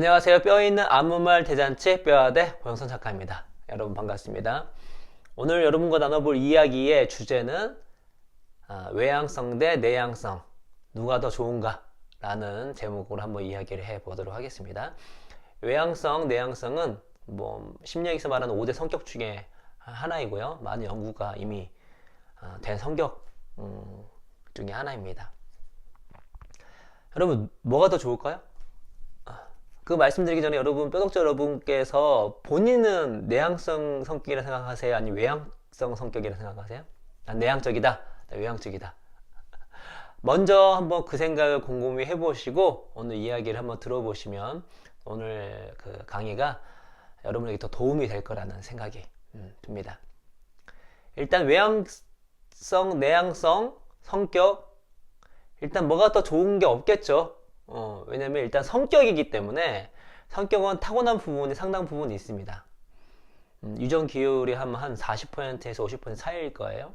안녕하세요. 뼈있는 아무말 대잔치 뼈아대 고영선 작가입니다. 여러분 반갑습니다. 오늘 여러분과 나눠볼 이야기의 주제는 외향성 대 내향성 누가 더 좋은가 라는 제목으로 한번 이야기를 해보도록 하겠습니다. 외향성, 내향성은 심리학에서 말하는 5대 성격 중에 하나이고요. 많은 연구가 이미 된 성격 중에 하나입니다. 여러분 뭐가 더 좋을까요? 그 말씀드리기 전에 여러분, 뼈독자 여러분께서 본인은 내향성 성격이라 생각하세요? 아니면 외향성 성격이라 생각하세요? 난 내향적이다, 나 외향적이다. 먼저 한번 그 생각을 곰곰이 해보시고 오늘 이야기를 한번 들어보시면 오늘 그 강의가 여러분에게 더 도움이 될 거라는 생각이 듭니다. 일단 외향성, 내향성, 성격, 일단 뭐가 더 좋은 게 없겠죠. 왜냐면 일단 성격이기 때문에 성격은 타고난 부분이 상당 부분이 있습니다. 유전 기율이 한 40%에서 50% 사이일 거예요.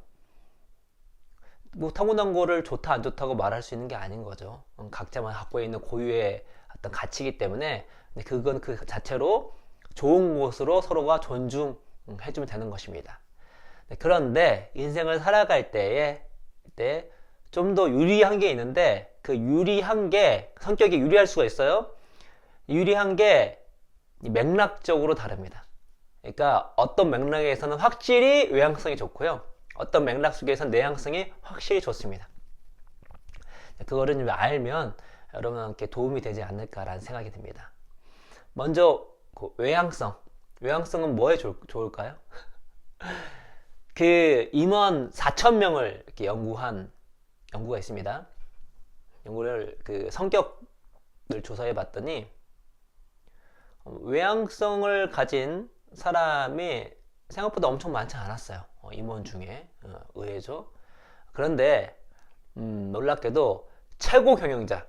뭐 타고난 거를 좋다 안 좋다고 말할 수 있는 게 아닌 거죠. 각자만 갖고 있는 고유의 어떤 가치이기 때문에 그건 그 자체로 좋은 것으로 서로가 존중해주면 되는 것입니다. 그런데 인생을 살아갈 때에 좀 더 유리한 게 있는데 그 유리한 게 성격이 유리할 수가 있어요. 유리한 게 맥락적으로 다릅니다. 그러니까 어떤 맥락에서는 확실히 외향성이 좋고요. 어떤 맥락 속에서는 내향성이 확실히 좋습니다. 그거를 좀 알면 여러분께 도움이 되지 않을까라는 생각이 듭니다. 먼저 그 외향성은 뭐에 좋을까요? 그 임원 4,000명을 이렇게 연구한 연구가 있습니다. 연구를 그 성격을 조사해 봤더니 외향성을 가진 사람이 생각보다 엄청 많지 않았어요. 임원 중에 의외죠. 그런데 놀랍게도 최고 경영자,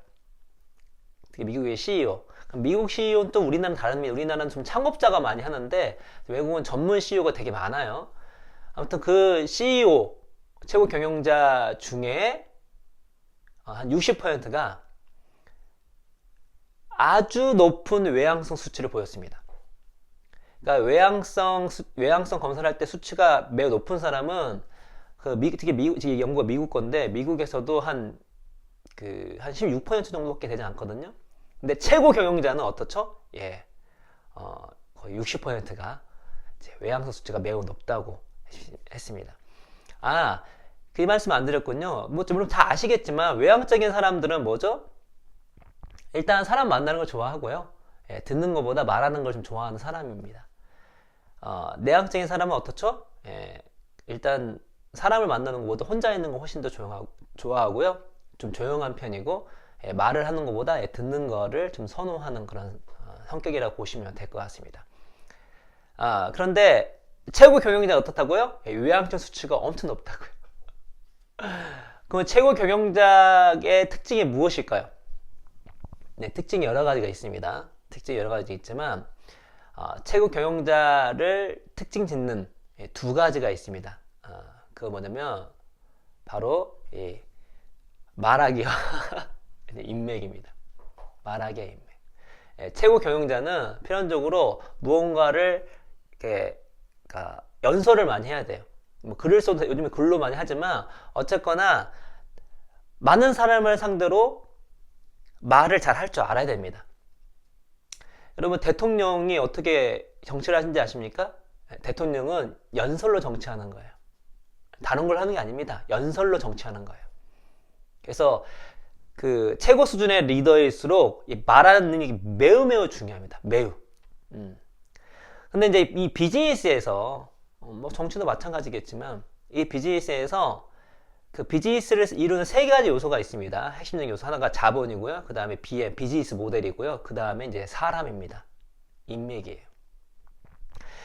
미국의 CEO, 미국 CEO는 또 우리나라는 다릅니다. 우리나라는 좀 창업자가 많이 하는데 외국은 전문 CEO가 되게 많아요. 아무튼 그 CEO, 최고 경영자 중에 한 60%가 아주 높은 외향성 수치를 보였습니다. 그러니까 외향성 검사를 할 때 수치가 매우 높은 사람은 특히 미국 연구가 미국 건데 미국에서도 한 16% 정도밖에 되지 않거든요. 근데 최고 경영자는 어떻죠? 거의 60%가 외향성 수치가 매우 높다고 했습니다. 그 말씀 안 드렸군요. 물론 다 아시겠지만 외향적인 사람들은 뭐죠? 일단 사람 만나는 걸 좋아하고요. 듣는 것보다 말하는 걸 좀 좋아하는 사람입니다. 내향적인 사람은 어떻죠? 일단 사람을 만나는 것보다 혼자 있는 거 훨씬 더 좋아하고요. 좀 조용한 편이고 말을 하는 것보다 듣는 거를 좀 선호하는 그런 성격이라고 보시면 될 것 같습니다. 그런데 최고 경영자는 어떻다고요? 외향적 수치가 엄청 높다고요. 그럼 최고 경영자의 특징이 무엇일까요? 네, 특징이 여러 가지가 있습니다. 특징이 여러 가지 있지만 최고 경영자를 특징 짓는 두 가지가 있습니다. 그거 뭐냐면 바로 말하기와 인맥입니다. 말하기와 인맥. 최고 경영자는 필연적으로 무언가를 연설을 많이 해야 돼요. 글을 써도 요즘에 글로 많이 하지만 어쨌거나 많은 사람을 상대로 말을 잘 할 줄 알아야 됩니다. 여러분 대통령이 어떻게 정치를 하시는지 아십니까? 대통령은 연설로 정치하는 거예요. 다른 걸 하는 게 아닙니다. 연설로 정치하는 거예요. 그래서 그 최고 수준의 리더일수록 말하는 능력이 매우 중요합니다. 매우. 근데 이제 이 비즈니스에서 정치도 마찬가지겠지만 이 비즈니스에서 그 비즈니스를 이루는 세 가지 요소가 있습니다. 핵심적인 요소 하나가 자본이고요. 그 다음에 비즈니스 모델이고요. 그 다음에 이제 사람입니다. 인맥이에요.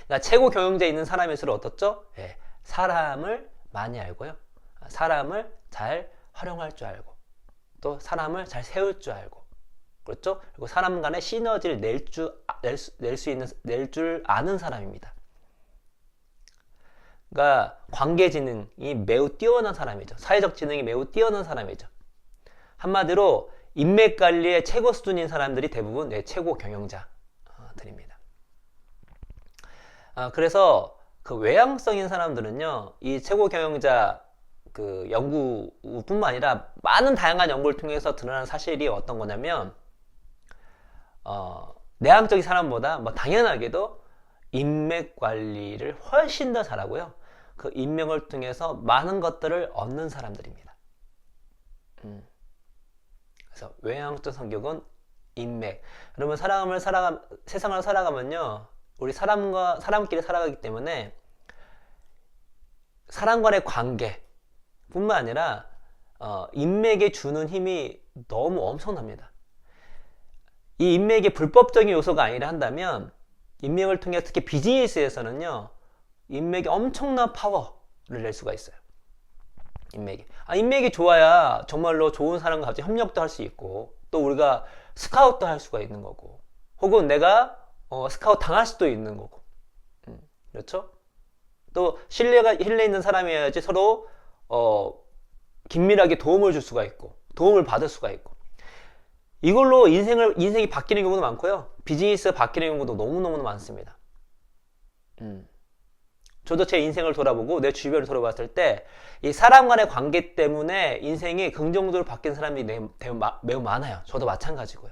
그러니까 최고 경영자에 있는 사람일수록 어떻죠? 사람을 많이 알고요. 사람을 잘 활용할 줄 알고 또 사람을 잘 세울 줄 알고 그렇죠? 그리고 사람 간의 시너지를 낼 줄 아는 사람입니다. 그러니까 관계 지능이 매우 뛰어난 사람이죠. 사회적 지능이 매우 뛰어난 사람이죠. 한마디로 인맥 관리의 최고 수준인 사람들이 대부분 최고 경영자들입니다. 그래서 그 외향성인 사람들은요, 이 최고 경영자 그 연구뿐만 아니라 많은 다양한 연구를 통해서 드러난 사실이 어떤 거냐면, 내향적인 사람보다 뭐 당연하게도 인맥 관리를 훨씬 더 잘하고요. 그 인맥을 통해서 많은 것들을 얻는 사람들입니다. 그래서 외향적 성격은 인맥. 그러면 세상을 살아가면요, 우리 사람끼리 살아가기 때문에 사람 간의 관계 뿐만 아니라 인맥에 주는 힘이 너무 엄청납니다. 이 인맥이 불법적인 요소가 아니라 한다면, 인맥을 통해 특히 비즈니스에서는요, 인맥이 엄청난 파워를 낼 수가 있어요. 인맥이 좋아야 정말로 좋은 사람과 같이 협력도 할 수 있고, 또 우리가 스카웃도 할 수가 있는 거고, 혹은 내가 스카웃 당할 수도 있는 거고, 그렇죠? 또 신뢰 있는 사람이어야지 서로 긴밀하게 도움을 줄 수가 있고, 도움을 받을 수가 있고, 이걸로 인생이 바뀌는 경우도 많고요, 비즈니스가 바뀌는 경우도 너무너무 많습니다. 저도 제 인생을 돌아보고 내 주변을 돌아봤을 때 이 사람 간의 관계 때문에 인생이 긍정적으로 바뀐 사람들이 매우 많아요. 저도 마찬가지고요.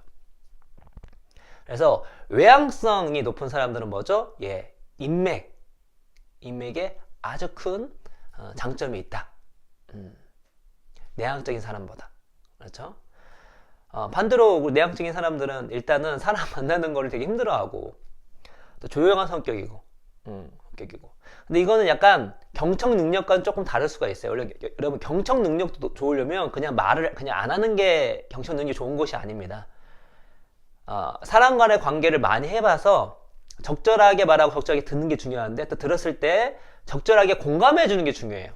그래서 외향성이 높은 사람들은 뭐죠? 인맥에 아주 큰 장점이 있다. 내향적인 사람보다. 그렇죠? 반대로 내향적인 사람들은 일단은 사람 만나는 거를 되게 힘들어하고, 또 조용한 성격이고. 근데 이거는 약간 경청 능력과는 조금 다를 수가 있어요. 원래 여러분, 경청 능력도 좋으려면 그냥 말을 그냥 안 하는 게 경청 능력이 좋은 것이 아닙니다. 사람 간의 관계를 많이 해봐서 적절하게 말하고 적절하게 듣는 게 중요한데, 또 들었을 때 적절하게 공감해 주는 게 중요해요.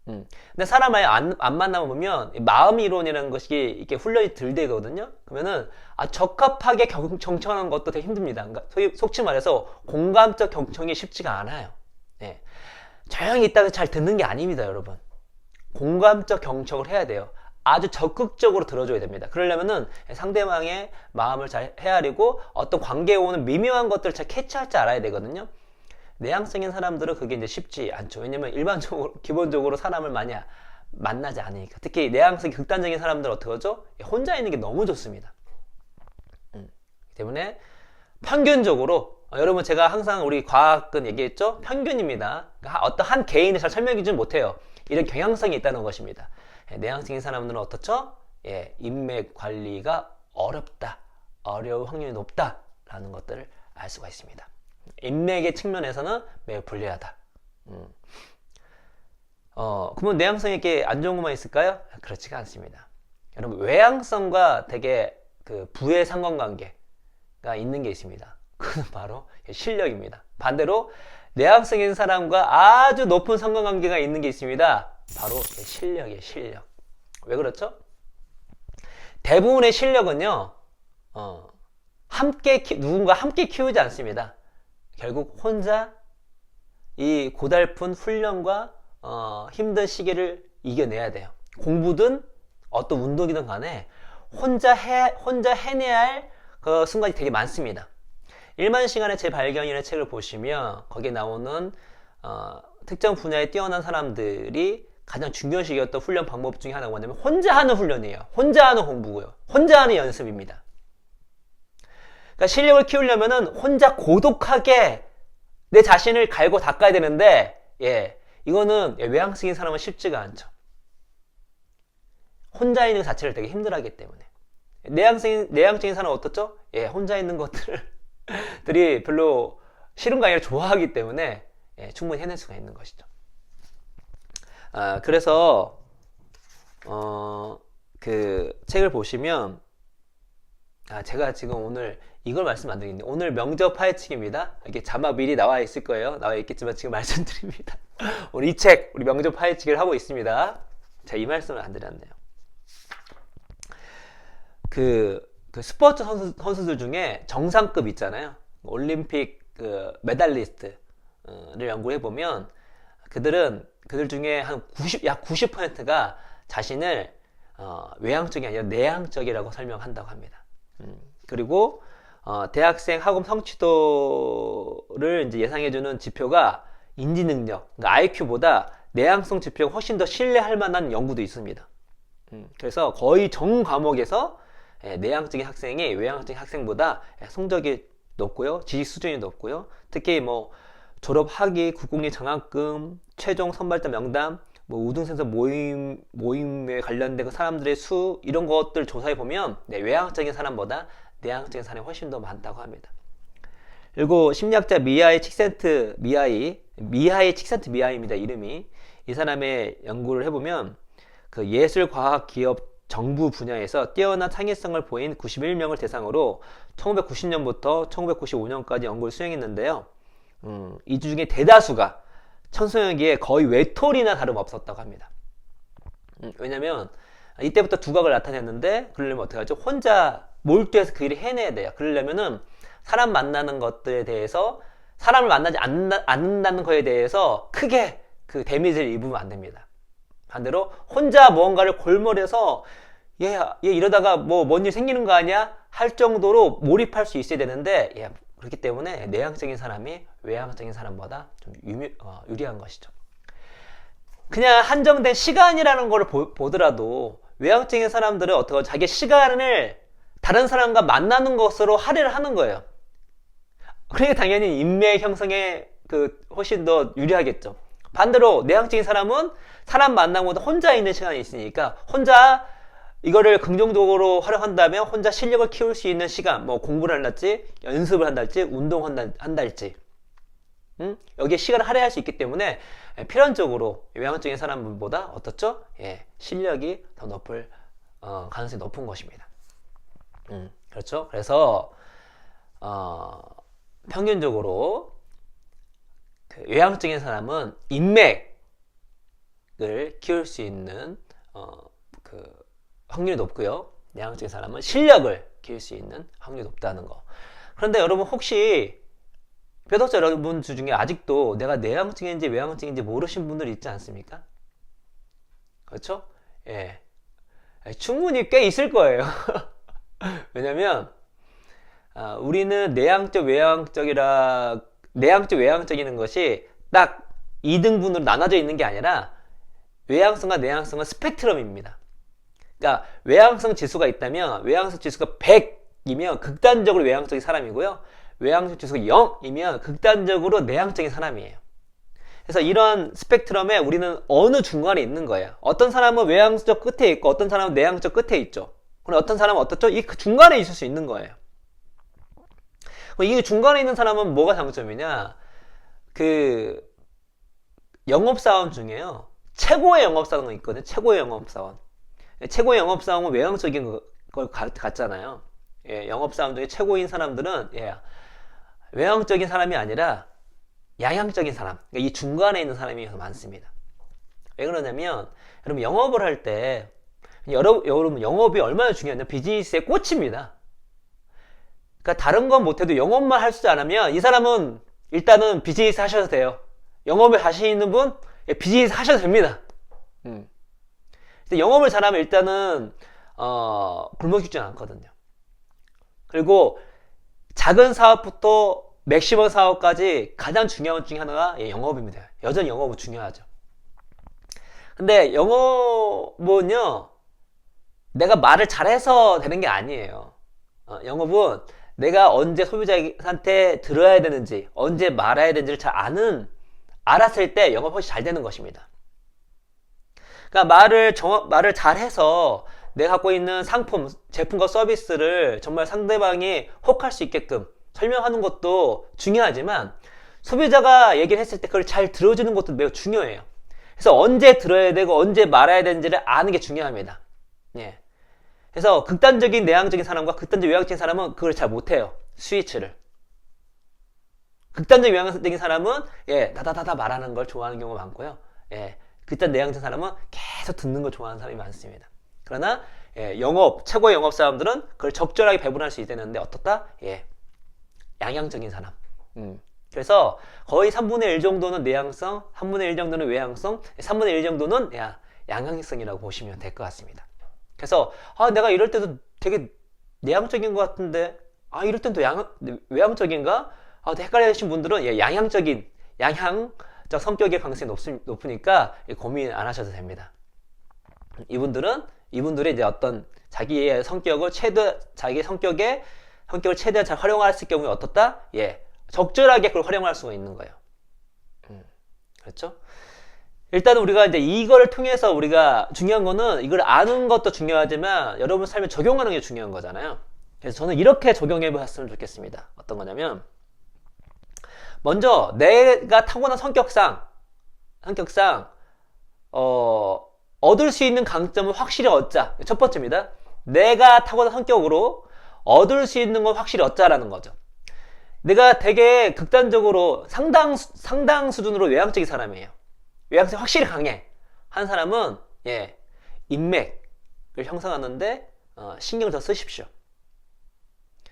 근데 사람 아예 안 만나면 보면 마음 이론이라는 것이 이렇게 훈련이 덜 되거든요. 그러면은 적합하게 경청하는 것도 되게 힘듭니다. 그러니까 속치 말해서 공감적 경청이 쉽지가 않아요. 조용히 있다가 잘 듣는 게 아닙니다, 여러분. 공감적 경청을 해야 돼요. 아주 적극적으로 들어줘야 됩니다. 그러려면은 상대방의 마음을 잘 헤아리고 어떤 관계에 오는 미묘한 것들을 잘 캐치할 줄 알아야 되거든요. 내향성인 사람들은 그게 이제 쉽지 않죠. 왜냐면 기본적으로 사람을 많이 만나지 않으니까. 특히 내향성이 극단적인 사람들은 어떻게 하죠? 혼자 있는 게 너무 좋습니다. 때문에 평균적으로, 여러분 제가 항상 우리 과학은 얘기했죠? 평균입니다. 그러니까 어떤 한 개인을 잘 설명해 주지 못해요. 이런 경향성이 있다는 것입니다. 내향성인 사람들은 어떻죠? 인맥 관리가 어려울 확률이 높다라는 것들을 알 수가 있습니다. 인맥의 측면에서는 매우 불리하다. 그러면 내향성에게 안 좋은 것만 있을까요? 그렇지가 않습니다. 여러분, 외향성과 되게 그 부의 상관관계가 있는 게 있습니다. 그건 바로 실력입니다. 반대로 내향성인 사람과 아주 높은 상관관계가 있는 게 있습니다. 바로 실력이에요, 실력. 왜 그렇죠? 대부분의 실력은요, 누군가 함께 키우지 않습니다. 결국 혼자 이 고달픈 훈련과 힘든 시기를 이겨내야 돼요. 공부든 어떤 운동이든 간에 혼자 해내야 할 그 순간이 되게 많습니다. 일만 시간의 재발견이라는 책을 보시면 거기에 나오는 특정 분야에 뛰어난 사람들이 가장 중요시했던 훈련 방법 중에 하나가 뭐냐면 혼자 하는 훈련이에요. 혼자 하는 공부고요. 혼자 하는 연습입니다. 그러니까 실력을 키우려면은 혼자 고독하게 내 자신을 갈고 닦아야 되는데, 이거는 외향성인 사람은 쉽지가 않죠. 혼자 있는 것 자체를 되게 힘들어하기 때문에. 내향적인 사람은 어떻죠? 혼자 있는 것들이 별로 싫은 거 아니라 좋아하기 때문에 충분히 해낼 수가 있는 것이죠. 그래서 그 책을 보시면, 제가 지금 오늘 이걸 말씀 안 드리겠는데, 오늘 명저 파헤치기입니다. 이렇게 자막 미리 나와 있을 거예요. 나와 있겠지만 지금 말씀드립니다. 오늘 이 책, 우리 명저 파헤치기를 하고 있습니다. 제가 이 말씀을 안 드렸네요. 그 스포츠 선수들 중에 정상급 있잖아요. 올림픽 메달리스트를 연구해 보면 그들 중에 약 90%가 자신을 외향적이 아니라 내향적이라고 설명한다고 합니다. 그리고 대학생 학업 성취도를 이제 예상해주는 지표가 인지 능력, 그러니까 IQ보다 내향성 지표가 훨씬 더 신뢰할 만한 연구도 있습니다. 그래서 거의 전 과목에서 내향적인 학생이 외향적인 학생보다 성적이 높고요, 지식 수준이 높고요. 특히 뭐 졸업 학위, 국공립 장학금, 최종 선발자 명단, 뭐 우등생선 모임에 관련된 사람들의 수 이런 것들 조사해 보면 외향적인 사람보다 내향적인 사람이 훨씬 더 많다고 합니다. 그리고 심리학자 미하이 칙센트 미하이입니다. 이름이. 이 사람의 연구를 해보면 그 예술, 과학, 기업, 정부 분야에서 뛰어난 창의성을 보인 91명을 대상으로 1990년부터 1995년까지 연구를 수행했는데요. 이 중에 대다수가 청소년기에 거의 외톨이나 다름없었다고 합니다. 왜냐면 이때부터 두각을 나타냈는데 그러려면 어떻게 하죠? 혼자 몰두해서 그 일을 해내야 돼요. 그러려면은 사람 만나는 것들에 대해서 사람을 만나지 않는다는 거에 대해서 크게 그 데미지를 입으면 안 됩니다. 반대로 혼자 무언가를 골몰해서 얘 이러다가 뭔 일 생기는 거 아니야? 할 정도로 몰입할 수 있어야 되는데 그렇기 때문에 내향적인 사람이 외향적인 사람보다 좀 유리한 것이죠. 그냥 한정된 시간이라는 걸 보더라도 외향적인 사람들은 어떻게 자기 시간을 다른 사람과 만나는 것으로 할애를 하는 거예요. 그러니까 당연히 인맥 형성에 훨씬 더 유리하겠죠. 반대로 내향적인 사람은 사람 만나고도 혼자 있는 시간이 있으니까 혼자 이거를 긍정적으로 활용한다면 혼자 실력을 키울 수 있는 시간, 뭐 공부를 한달지, 연습을 한달지, 운동한달지, 여기에 시간을 할애할 수 있기 때문에 필연적으로 외향적인 사람보다 어떻죠? 실력이 더 높을 가능성이 높은 것입니다. 그렇죠? 그래서 평균적으로 그 외향적인 사람은 인맥을 키울 수 있는 확률이 높고요. 내향적인 사람은 실력을 키울 수 있는 확률이 높다는 거. 그런데 여러분 혹시 뼈덕자 여러분 중에 아직도 내가 내향적인지 외향적인지 모르신 분들 있지 않습니까? 그렇죠? 충분히 꽤 있을 거예요. 왜냐면 우리는 내향적 외향적이는 것이 딱 2등분으로 나눠져 있는 게 아니라 외향성과 내향성은 스펙트럼입니다. 그러니까 외향성 지수가 있다면 외향성 지수가 100이면 극단적으로 외향적인 사람이고요. 외향성 지수가 0이면 극단적으로 내향적인 사람이에요. 그래서 이런 스펙트럼에 우리는 어느 중간에 있는 거예요. 어떤 사람은 외향적 끝에 있고 어떤 사람은 내향적 끝에 있죠. 그럼 어떤 사람은 어떻죠? 이 중간에 있을 수 있는 거예요. 이 중간에 있는 사람은 뭐가 장점이냐? 영업사원 중에요. 최고의 영업사원이 있거든요. 최고의 영업사원. 최고의 영업사원은 외향적인 걸 같잖아요. 영업사원 중에 최고인 사람들은 외향적인 사람이 아니라 양향적인 사람. 그러니까 이 중간에 있는 사람이 많습니다. 왜 그러냐면, 여러분 영업을 할 때, 여러분 영업이 얼마나 중요하냐면 비즈니스의 꽃입니다. 그러니까 다른 건 못해도 영업만 할 줄 알면 이 사람은 일단은 비즈니스 하셔도 돼요. 영업을 하시는 분 비즈니스 하셔도 됩니다. 영업을 잘하면 일단은 굶어 죽지 않거든요. 그리고 작은 사업부터 맥시멈 사업까지 가장 중요한 것 중에 하나가 영업입니다. 여전히 영업은 중요하죠. 근데 영업은요, 내가 말을 잘해서 되는 게 아니에요. 영업은 내가 언제 소비자한테 들어야 되는지, 언제 말해야 되는지를 잘 알았을 때 영업이 훨씬 잘 되는 것입니다. 그러니까 말을 잘해서 내가 갖고 있는 상품, 제품과 서비스를 정말 상대방이 혹할 수 있게끔 설명하는 것도 중요하지만 소비자가 얘기를 했을 때 그걸 잘 들어주는 것도 매우 중요해요. 그래서 언제 들어야 되고 언제 말해야 되는지를 아는 게 중요합니다. 그래서 극단적인 내향적인 사람과 극단적 외향적인 사람은 그걸 잘 못해요. 스위치를. 극단적 외향적인 사람은 다다다다 말하는 걸 좋아하는 경우가 많고요. 극단 내향적인 사람은 계속 듣는 걸 좋아하는 사람이 많습니다. 그러나 최고의 영업 사람들은 그걸 적절하게 배분할 수 있다는데 어떻다? 양향적인 사람. 그래서 거의 3분의 1 정도는 내향성, 3분의 1 정도는 외향성, 3분의 1 정도는 양향성이라고 보시면 될 것 같습니다. 그래서 내가 이럴 때도 되게 내향적인 것 같은데 이럴 땐 또 외향적인가? 헷갈리신 분들은 양향적 성격의 가능성이 높으니까 고민 안 하셔도 됩니다. 이분들이 이제 어떤 자기의 성격을 최대한 잘 활용할 수 있을 경우에 어떻다? 적절하게 그걸 활용할 수가 있는 거예요. 그렇죠? 일단은 우리가 이제 이거를 통해서 우리가 중요한 거는 이걸 아는 것도 중요하지만 여러분 삶에 적용하는 게 중요한 거잖아요. 그래서 저는 이렇게 적용해 보셨으면 좋겠습니다. 어떤 거냐면 먼저 내가 타고난 성격상 얻을 수 있는 강점을 확실히 얻자. 첫 번째입니다. 내가 타고난 성격으로 얻을 수 있는 걸 확실히 얻자라는 거죠. 내가 되게 극단적으로 상당 수준으로 외향적인 사람이에요. 외향성이 확실히 강해. 한 사람은 인맥을 형성하는데 신경을 더 쓰십시오.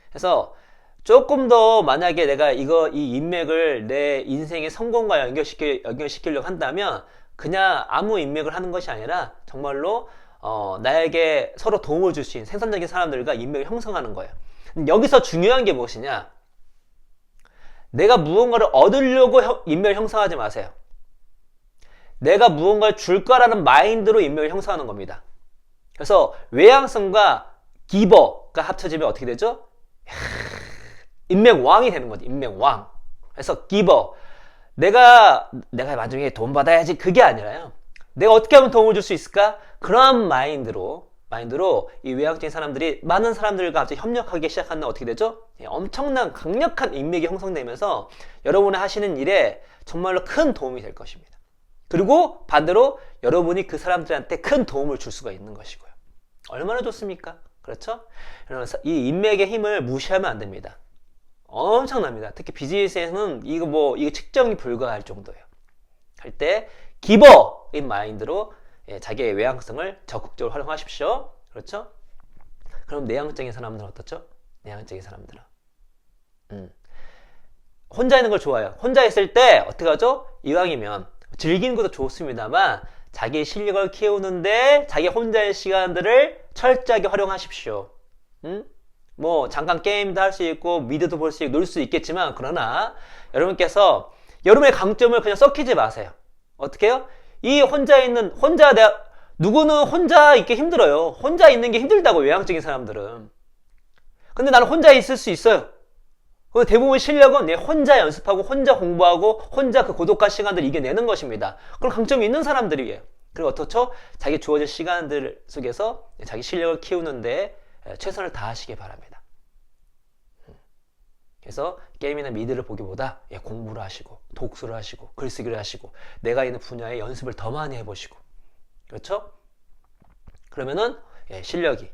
그래서 조금 더 만약에 내가 이 인맥을 내 인생의 성공과 연결시키려고 한다면 그냥 아무 인맥을 하는 것이 아니라 정말로 나에게 서로 도움을 줄 수 있는 생산적인 사람들과 인맥을 형성하는 거예요. 여기서 중요한 게 무엇이냐? 내가 무언가를 얻으려고 인맥을 형성하지 마세요. 내가 무언가를 줄 거라는 마인드로 인맥을 형성하는 겁니다. 그래서 외향성과 기버가 합쳐지면 어떻게 되죠? 인맥왕이 되는 거지. 인맥왕. 그래서 기버. 내가 나중에 돈 받아야지 그게 아니라요. 내가 어떻게 하면 도움을 줄 수 있을까? 그러한 마인드로 이 외향적인 사람들이 많은 사람들과 갑자기 협력하기 시작하면 어떻게 되죠? 엄청난 강력한 인맥이 형성되면서 여러분이 하시는 일에 정말로 큰 도움이 될 것입니다. 그리고 반대로 여러분이 그 사람들한테 큰 도움을 줄 수가 있는 것이고요. 얼마나 좋습니까? 그렇죠? 이 인맥의 힘을 무시하면 안 됩니다. 엄청납니다. 특히 비즈니스에서는 이거 측정이 불가할 정도예요. 할 때 기버인 마인드로 자기의 외향성을 적극적으로 활용하십시오. 그렇죠? 그럼 내향적인 사람들은 어떻죠? 내향적인 사람들은 혼자 있는 걸 좋아해요. 혼자 있을 때 어떻게 하죠? 이왕이면 즐기는 것도 좋습니다만 자기 실력을 키우는데 자기 혼자의 시간들을 철저하게 활용하십시오. 뭐 잠깐 게임도 할 수 있고 미드도 볼 수 있고 놀 수 있겠지만 그러나 여러분께서 여러분의 강점을 그냥 썩히지 마세요. 어떻게 해요? 누구는 혼자 있기 힘들어요. 혼자 있는 게 힘들다고 외향적인 사람들은. 근데 나는 혼자 있을 수 있어요. 대부분 실력은 혼자 연습하고 혼자 공부하고 혼자 그 고독한 시간들을 이겨내는 것입니다. 그런 강점이 있는 사람들이에요. 그리고 어떻죠? 자기 주어진 시간들 속에서 자기 실력을 키우는데 최선을 다하시기 바랍니다. 그래서 게임이나 미드를 보기보다 공부를 하시고 독서를 하시고 글쓰기를 하시고 내가 있는 분야에 연습을 더 많이 해보시고 그렇죠? 그러면은 실력이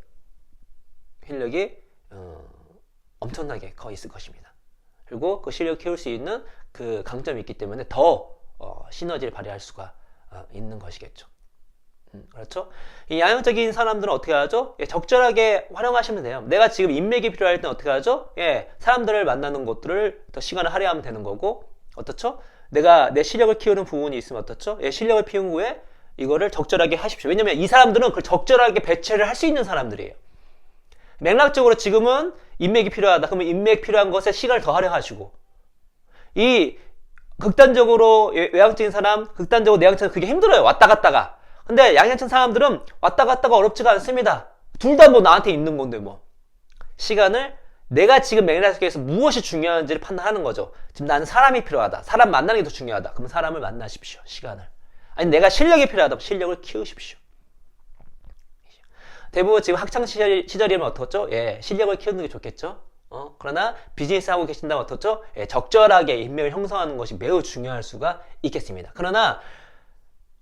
엄청나게 커 있을 것입니다. 그리고 그 실력 키울 수 있는 그 강점이 있기 때문에 더 시너지를 발휘할 수가 있는 것이겠죠. 그렇죠? 이 양형적인 사람들은 어떻게 하죠? 적절하게 활용하시면 돼요. 내가 지금 인맥이 필요할 때는 어떻게 하죠? 사람들을 만나는 것들을 더 시간을 할애하면 되는 거고, 어떻죠? 내가 내 실력을 키우는 부분이 있으면 어떻죠? 실력을 키운 후에 이거를 적절하게 하십시오. 왜냐면 이 사람들은 그걸 적절하게 배치를 할 수 있는 사람들이에요. 맥락적으로 지금은 인맥이 필요하다. 그러면 인맥 필요한 것에 시간을 더 할애하시고, 이 극단적으로 외향적인 사람, 극단적으로 내향적인 그게 힘들어요. 왔다 갔다가. 근데 양양천 사람들은 왔다 갔다가 어렵지가 않습니다. 둘 다 뭐 나한테 있는 건데 뭐. 시간을 내가 지금 맥락 속에서 무엇이 중요한지를 판단하는 거죠. 지금 나는 사람이 필요하다. 사람 만나는 게 더 중요하다. 그럼 사람을 만나십시오. 시간을. 아니 내가 실력이 필요하다. 실력을 키우십시오. 대부분 지금 학창시절이면 어떻죠? 실력을 키우는 게 좋겠죠. 그러나 비즈니스 하고 계신다면 어떻죠? 적절하게 인맥을 형성하는 것이 매우 중요할 수가 있겠습니다. 그러나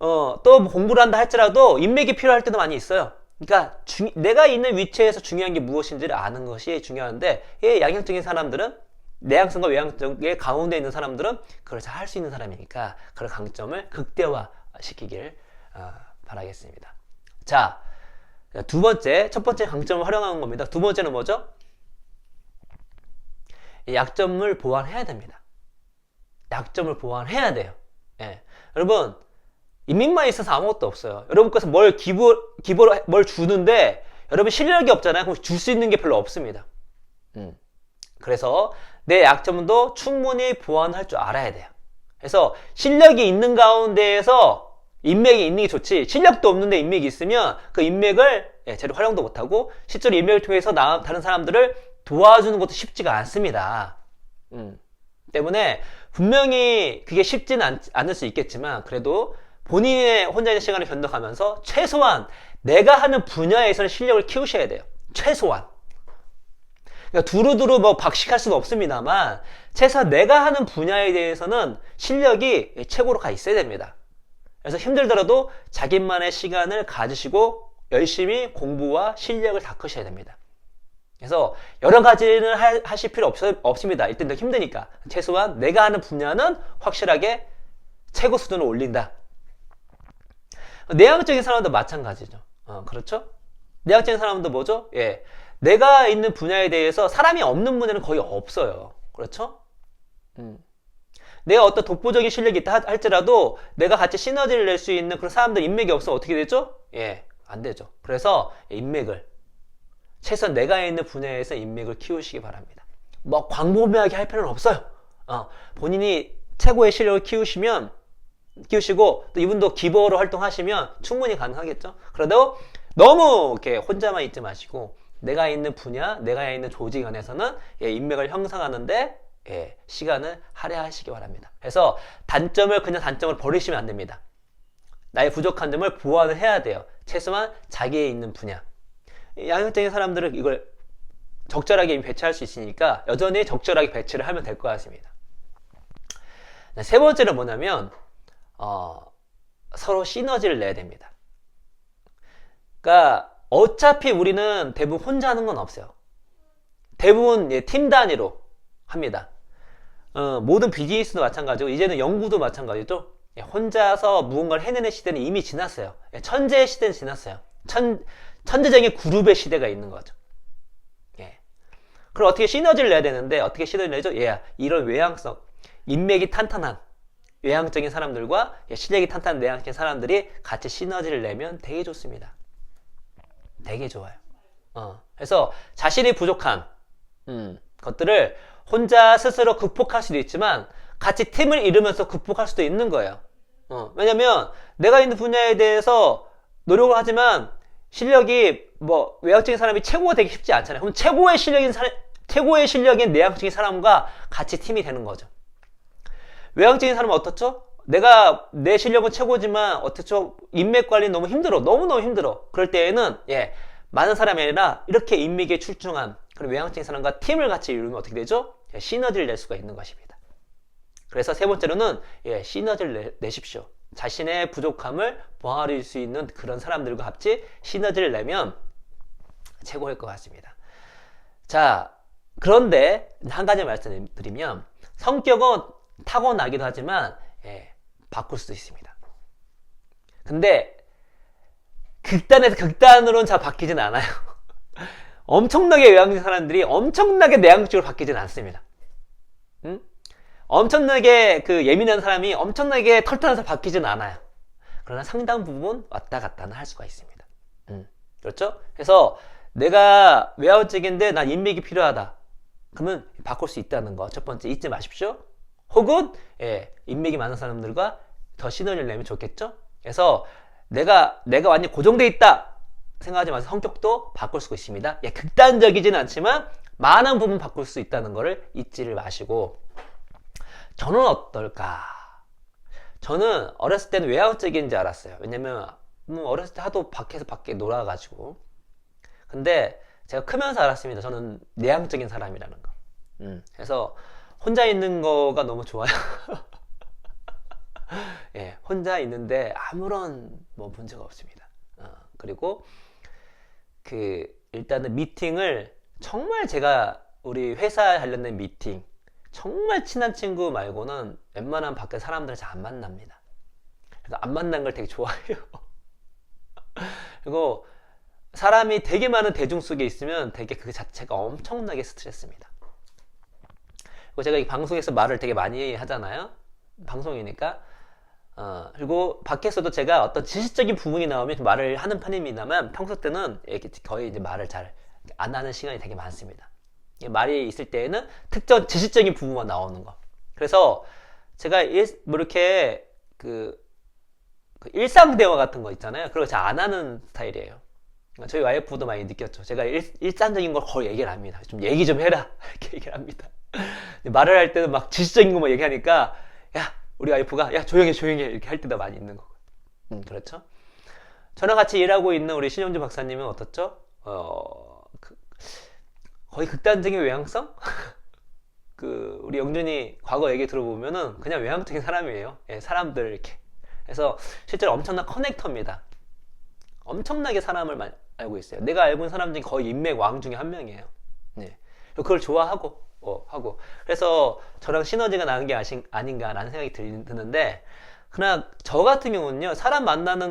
또 공부를 한다 할지라도 인맥이 필요할 때도 많이 있어요. 그러니까 내가 있는 위치에서 중요한 게 무엇인지를 아는 것이 중요한데 양형적인 사람들은 내향성과 외향성의 가운데 있는 사람들은 그걸 잘 할 수 있는 사람이니까 그런 강점을 극대화시키길 바라겠습니다. 자, 두 번째, 첫 번째 강점을 활용하는 겁니다. 두 번째는 뭐죠? 약점을 보완해야 됩니다. 약점을 보완해야 돼요. 여러분 인맥만 있어서 아무것도 없어요. 여러분께서 뭘 주는데 여러분 실력이 없잖아요. 그럼 줄 수 있는 게 별로 없습니다. 그래서 내 약점도 충분히 보완할 줄 알아야 돼요. 그래서 실력이 있는 가운데에서 인맥이 있는 게 좋지, 실력도 없는데 인맥이 있으면 그 인맥을 제대로 활용도 못하고 실제로 인맥을 통해서 다른 사람들을 도와주는 것도 쉽지가 않습니다. 때문에 분명히 그게 쉽지는 않을 수 있겠지만 그래도 본인의 혼자 있는 시간을 견뎌가면서 최소한 내가 하는 분야에서는 실력을 키우셔야 돼요. 최소한. 그러니까 두루두루 뭐 박식할 수는 없습니다만 최소한 내가 하는 분야에 대해서는 실력이 최고로 가 있어야 됩니다. 그래서 힘들더라도 자기만의 시간을 가지시고 열심히 공부와 실력을 닦으셔야 됩니다. 그래서 여러 가지는 하실 필요 없습니다. 일단 더 힘드니까. 최소한 내가 하는 분야는 확실하게 최고 수준을 올린다. 내향적인 사람도 마찬가지죠. 그렇죠? 내향적인 사람도 뭐죠? 예. 내가 있는 분야에 대해서 사람이 없는 분야는 거의 없어요. 그렇죠? 내가 어떤 독보적인 실력이 있다 할지라도 내가 같이 시너지를 낼 수 있는 그런 사람들 인맥이 없으면 어떻게 되죠? 예. 안 되죠. 그래서 인맥을 최소한 내가 있는 분야에서 인맥을 키우시기 바랍니다. 뭐 광범위하게 할 필요는 없어요. 본인이 최고의 실력을 키우시고 또 이분도 기버로 활동하시면 충분히 가능하겠죠. 그래도 너무 이렇게 혼자만 있지 마시고 내가 있는 분야, 내가 있는 조직 안에서는 인맥을 형성하는데 시간을 할애하시기 바랍니다. 그래서 그냥 단점을 버리시면 안 됩니다. 나의 부족한 점을 보완을 해야 돼요. 최소한 자기의 있는 분야. 양형적인 사람들은 이걸 적절하게 배치할 수 있으니까 여전히 적절하게 배치를 하면 될 것 같습니다. 세 번째는 뭐냐면 서로 시너지를 내야 됩니다. 그러니까 어차피 우리는 대부분 혼자 하는 건 없어요. 대부분 팀 단위로 합니다. 모든 비즈니스도 마찬가지고 이제는 연구도 마찬가지죠. 혼자서 무언가를 해내는 시대는 이미 지났어요. 천재의 시대는 지났어요. 천재적인 그룹의 시대가 있는 거죠. 그럼 어떻게 시너지를 내야 되는데 어떻게 시너지를 내죠? 이런 외향성, 인맥이 탄탄한 외향적인 사람들과 실력이 탄탄한 내향적인 사람들이 같이 시너지를 내면 되게 좋습니다. 되게 좋아요. 그래서 자신이 부족한 것들을 혼자 스스로 극복할 수도 있지만 같이 팀을 이루면서 극복할 수도 있는 거예요. 왜냐면 내가 있는 분야에 대해서 노력을 하지만 실력이 뭐 외향적인 사람이 최고가 되기 쉽지 않잖아요. 그럼 최고의 실력인 내향적인 사람과 같이 팀이 되는 거죠. 외향적인 사람은 어떻죠? 내 실력은 최고지만 어떻죠? 인맥 관리 너무 힘들어. 너무너무 힘들어. 그럴 때에는 많은 사람이 아니라 이렇게 인맥에 출중한 그런 외향적인 사람과 팀을 같이 이루면 어떻게 되죠? 시너지를 낼 수가 있는 것입니다. 그래서 세 번째로는 시너지를 내십시오. 자신의 부족함을 보완할 수 있는 그런 사람들과 같이 시너지를 내면 최고일 것 같습니다. 자, 그런데 한 가지 말씀드리면 성격은 타고나기도 하지만 바꿀 수도 있습니다. 근데 극단에서 극단으로는 잘 바뀌진 않아요. 엄청나게 외향적인 사람들이 엄청나게 내향적으로 바뀌진 않습니다. 엄청나게 예민한 사람이 엄청나게 털털해서 바뀌진 않아요. 그러나 상당 부분 왔다 갔다는 할 수가 있습니다. 그렇죠? 그래서 내가 외향적인데 난 인맥이 필요하다. 그러면 바꿀 수 있다는 거 첫 번째 잊지 마십시오. 혹은 인맥이 많은 사람들과 더 시너지를 내면 좋겠죠? 그래서 내가 완전히 고정돼 있다 생각하지 마세요. 성격도 바꿀 수가 있습니다. 극단적이지는 않지만 많은 부분 바꿀 수 있다는 것을 잊지를 마시고 저는 어떨까? 저는 어렸을 때는 외향적인 줄 알았어요. 왜냐면 어렸을 때 하도 밖에 놀아가지고. 근데 제가 크면서 알았습니다. 저는 내향적인 사람이라는 거. 그래서 혼자 있는 거가 너무 좋아요. 혼자 있는데 아무런 문제가 없습니다. 그리고 일단은 미팅을 정말 제가 우리 회사 관련된 미팅 정말 친한 친구 말고는 웬만한 밖에 사람들을 잘 안 만납니다. 그래서 안 만난 걸 되게 좋아해요. 그리고 사람이 되게 많은 대중 속에 있으면 되게 그 자체가 엄청나게 스트레스입니다. 그리고 제가 이 방송에서 말을 되게 많이 하잖아요. 방송이니까 그리고 밖에서도 제가 어떤 지식적인 부분이 나오면 좀 말을 하는 편입니다만 평소 때는 이렇게 거의 이제 말을 잘 안 하는 시간이 되게 많습니다. 말이 있을 때에는 특정 지식적인 부분만 나오는 거. 그래서 제가 뭐 이렇게 그 일상 대화 같은 거 있잖아요. 그런 거 잘 안 하는 스타일이에요. 저희 와이프도 많이 느꼈죠. 제가 일상적인 걸 거의 얘기를 합니다. 좀 얘기 좀 해라 이렇게 얘기를 합니다. 말을 할 때는 막 지식적인 것만 얘기하니까 야 우리 와이프가 야 조용해 이렇게 할 때도 많이 있는 거고. 그렇죠. 저랑 같이 일하고 있는 우리 신영주 박사님은 어떻죠? 거의 극단적인 외향성? 우리 영준이 과거 얘기 들어보면은 그냥 외향적인 사람이에요. 예, 사람들 이렇게. 그래서 실제로 엄청난 커넥터입니다. 엄청나게 사람을 알고 있어요. 내가 알고 있는 사람 중에 거의 인맥 왕 중에 한 명이에요. 네. 그걸 좋아하고, 하고. 그래서 저랑 시너지가 나는 게 아닌가라는 생각이 드는데, 그러나 저 같은 경우는요,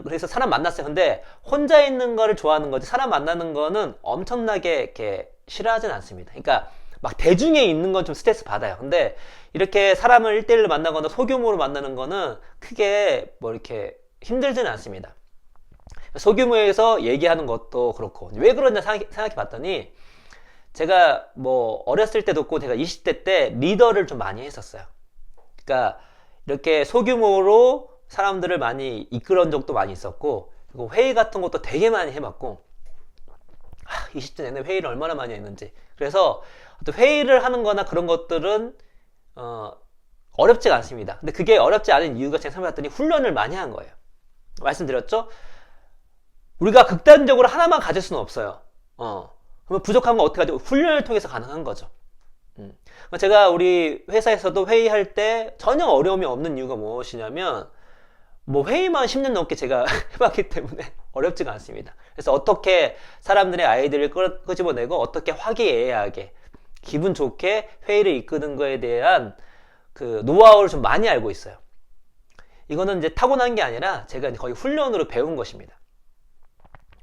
그래서 사람 만났어요. 근데 혼자 있는 거를 좋아하는 거지, 사람 만나는 거는 엄청나게 이렇게 싫어하진 않습니다. 그러니까 막 대중에 있는 건 좀 스트레스 받아요. 근데 이렇게 사람을 1대1로 만나거나 소규모로 만나는 거는 크게 뭐 이렇게 힘들지는 않습니다. 소규모에서 얘기하는 것도 그렇고, 왜 그러냐 생각해 봤더니, 제가 뭐 어렸을 때도 없고 제가 20대 때 리더를 좀 많이 했었어요. 그러니까 이렇게 소규모로 사람들을 많이 이끌은 적도 많이 있었고, 그리고 회의 같은 것도 되게 많이 해봤고, 20대 내내 회의를 얼마나 많이 했는지. 그래서 어떤 회의를 하는 거나 그런 것들은 어렵지가 않습니다. 근데 그게 어렵지 않은 이유가 제가 생각해봤더니 훈련을 많이 한 거예요. 말씀드렸죠? 우리가 극단적으로 하나만 가질 수는 없어요. 그러면 부족한 건 어떻게 하죠? 훈련을 통해서 가능한 거죠. 제가 우리 회사에서도 회의할 때 전혀 어려움이 없는 이유가 무엇이냐면, 뭐 회의만 10년 넘게 제가 해봤기 때문에 어렵지가 않습니다. 그래서 어떻게 사람들의 아이디어를 끄집어내고 어떻게 화기애애하게 기분 좋게 회의를 이끄는 거에 대한 그 노하우를 좀 많이 알고 있어요. 이거는 이제 타고난 게 아니라 제가 거의 훈련으로 배운 것입니다.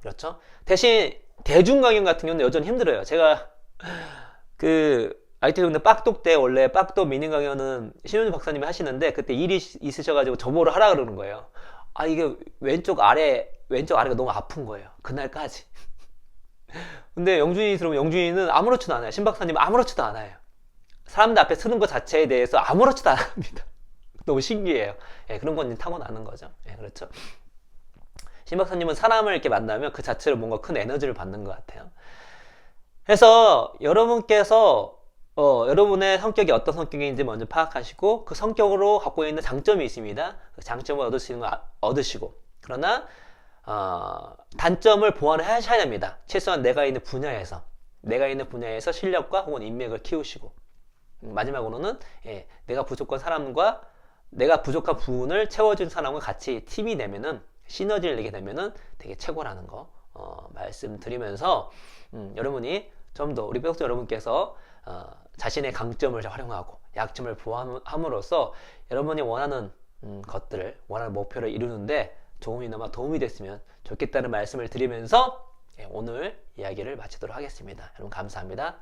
그렇죠? 대신 대중 강연 같은 경우는 여전히 힘들어요. 제가 IT 동네 빡독 때 원래 빡독 미니 강연은 신현주 박사님이 하시는데 그때 일이 있으셔가지고 저보러 하라 그러는 거예요. 이게 왼쪽 아래가 너무 아픈 거예요. 그날까지. 근데 영준이 들으면 영준이는 아무렇지도 않아요. 신 박사님 아무렇지도 않아요. 사람들 앞에 서는 것 자체에 대해서 아무렇지도 않아 합니다. 너무 신기해요. 예, 그런 건 타고나는 거죠. 예, 그렇죠. 신 박사님은 사람을 이렇게 만나면 그 자체로 뭔가 큰 에너지를 받는 것 같아요. 그래서 여러분께서 여러분의 성격이 어떤 성격인지 먼저 파악하시고 그 성격으로 갖고 있는 장점이 있습니다. 그 장점을 얻으시고 그러나 단점을 보완을 하셔야 됩니다. 최소한 내가 있는 분야에서 실력과 혹은 인맥을 키우시고 마지막으로는 내가 부족한 부분을 채워준 사람과 같이 팀이 되면은 시너지를 내게 되면은 되게 최고라는 거 말씀드리면서 여러분이 좀 더 우리 배우자 여러분께서 자신의 강점을 활용하고 약점을 보완함으로써 여러분이 원하는 원하는 목표를 이루는데 조금이나마 도움이 됐으면 좋겠다는 말씀을 드리면서 오늘 이야기를 마치도록 하겠습니다. 여러분 감사합니다.